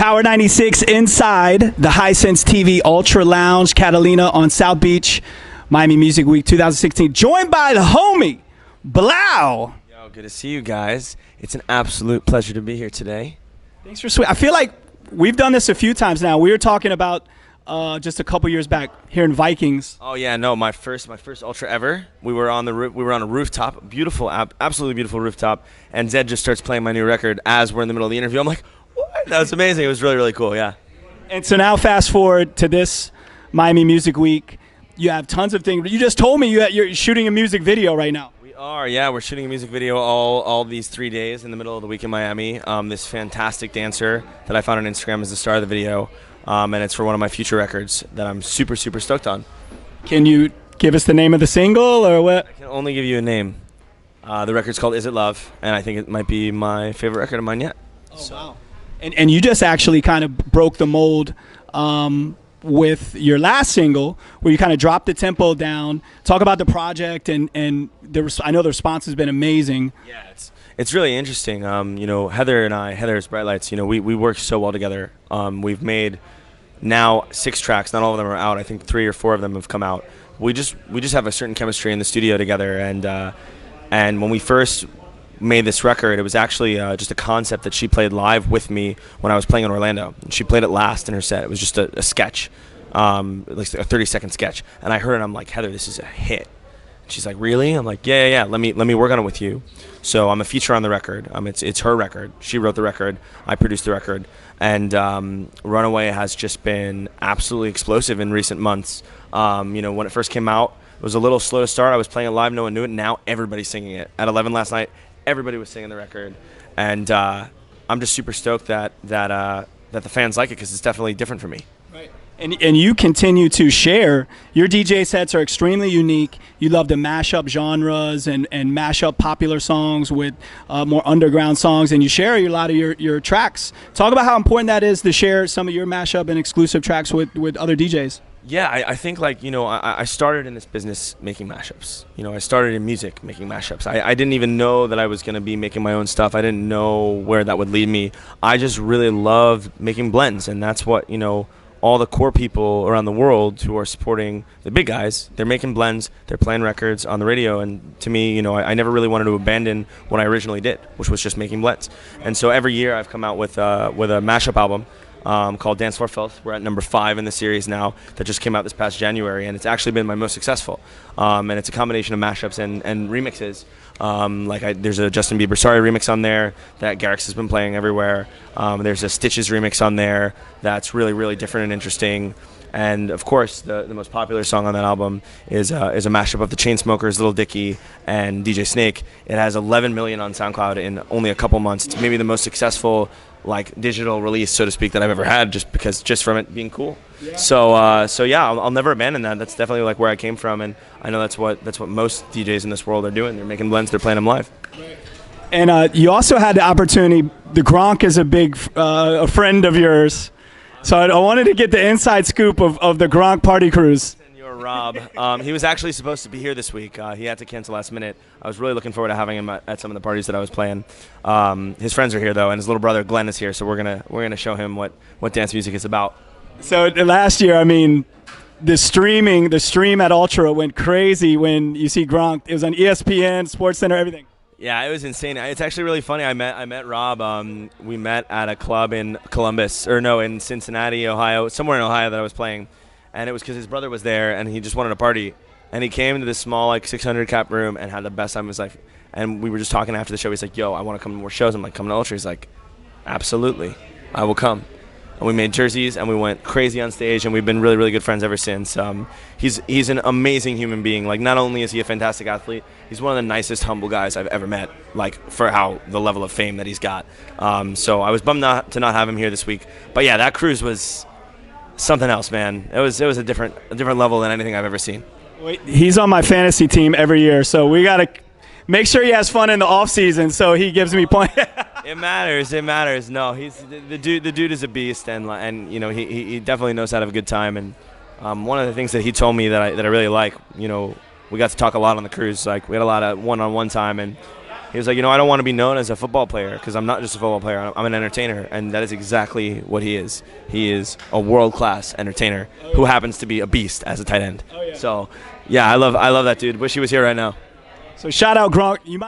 Power 96 inside the Hisense TV Ultra Lounge, Catalina on South Beach, Miami Music Week 2016. Joined by the homie, Blau. Yo, good to see you guys. It's an absolute pleasure to be here today. Thanks for sweet. I feel like we've done this a few times now. We were talking about just a couple years back here in Vikings. Oh yeah, no, my first Ultra ever. We were on a rooftop, beautiful, absolutely beautiful rooftop, and ZEDD just starts playing my new record as we're in the middle of the interview. I'm like, what? That was amazing. It was really, really cool. Yeah. And so now, fast forward to this Miami Music Week. You have tons of things. You just told me you're shooting a music video right now. We are, yeah. We're shooting a music video all these 3 days in the middle of the week in Miami. This fantastic dancer that I found on Instagram is the star of the video. And it's for one of my future records that I'm super, super stoked on. Can you give us the name of the single or what? I can only give you a name. The record's called Is It Love, and I think it might be my favorite record of mine yet. Oh, wow. And you just actually kind of broke the mold with your last single, where you kind of dropped the tempo down. Talk about the project, and I know the response has been amazing. Yeah, it's really interesting. Heather's Bright Lights, we work so well together. We've made now 6 tracks. Not all of them are out. I think 3 or 4 of them have come out. We just have a certain chemistry in the studio together, and when we first made this record, it was actually just a concept that she played live with me when I was playing in Orlando. And she played it last in her set. It was just a sketch, like a 30-second sketch. And I heard it, and I'm like, Heather, this is a hit. She's like, really? I'm like, yeah. Let me work on it with you. So I'm a feature on the record. It's her record. She wrote the record. I produced the record. And Runaway has just been absolutely explosive in recent months. When it first came out, it was a little slow to start. I was playing it live. No one knew it. Now everybody's singing it. At 11 last night, everybody was singing the record. And I'm just super stoked that the fans like it, because it's definitely different for me. Right. And you continue to share. Your DJ sets are extremely unique. You love to mash up genres and mash up popular songs with more underground songs, and you share a lot of your tracks. Talk about how important that is to share some of your mashup and exclusive tracks with other DJs. Yeah, I think I started in this business making mashups. I started in music making mashups. I didn't even know that I was going to be making my own stuff. I didn't know where that would lead me. I just really loved making blends, and that's what, all the core people around the world who are supporting the big guys, they're making blends, they're playing records on the radio, and to me, I never really wanted to abandon what I originally did, which was just making blends. And so every year I've come out with a mashup album called Dance Floor Filth. We're at number 5 in the series now, that just came out this past January, and it's actually been my most successful. And it's a combination of mashups and remixes. There's a Justin Bieber Sorry remix on there that Garrix has been playing everywhere. There's a Stitches remix on there that's really, really different and interesting. And of course, the most popular song on that album is a mashup of the Chainsmokers, Lil Dicky, and DJ Snake. It has 11 million on SoundCloud in only a couple months. It's maybe the most successful digital release, so to speak, that I've ever had, just from it being cool. Yeah. So I'll never abandon that. That's definitely where I came from, and I know that's what most DJs in this world are doing. They're making blends, they're playing them live. Right. And you also had the opportunity. The Gronk is a big a friend of yours, so I wanted to get the inside scoop of the Gronk party cruise. Rob. He was actually supposed to be here this week. He had to cancel last minute. I was really looking forward to having him at some of the parties that I was playing. His friends are here though, and his little brother Glenn is here, so we're gonna show him what dance music is about. So last year, the stream at Ultra went crazy when you see Gronk. It was on ESPN, SportsCenter, everything. Yeah, it was insane. It's actually really funny. I met Rob. We met at a club in in Cincinnati, Ohio, somewhere in Ohio that I was playing. And it was because his brother was there, and he just wanted a party. And he came to this small, 600 cap room and had the best time of his life. And we were just talking after the show. He's like, yo, I want to come to more shows. I'm like, come to Ultra. He's like, absolutely, I will come. And we made jerseys, and we went crazy on stage, and we've been really, really good friends ever since. He's an amazing human being. Not only is he a fantastic athlete, he's one of the nicest, humble guys I've ever met, for the level of fame that he's got. So I was bummed to not have him here this week. But yeah, that cruise was something else, man. It was a different level than anything I've ever seen. He's on my fantasy team every year, so we gotta make sure he has fun in the off season, so he gives me points. It matters. No, he's the dude is a beast, and he definitely knows how to have a good time. And one of the things that he told me that I really like, we got to talk a lot on the cruise. We had a lot of one-on-one time, and He was like, I don't want to be known as a football player because I'm not just a football player. I'm an entertainer, and that is exactly what he is. He is a world-class entertainer who happens to be a beast as a tight end. So, yeah, I love that dude. Wish he was here right now. So shout out Gronk. You might.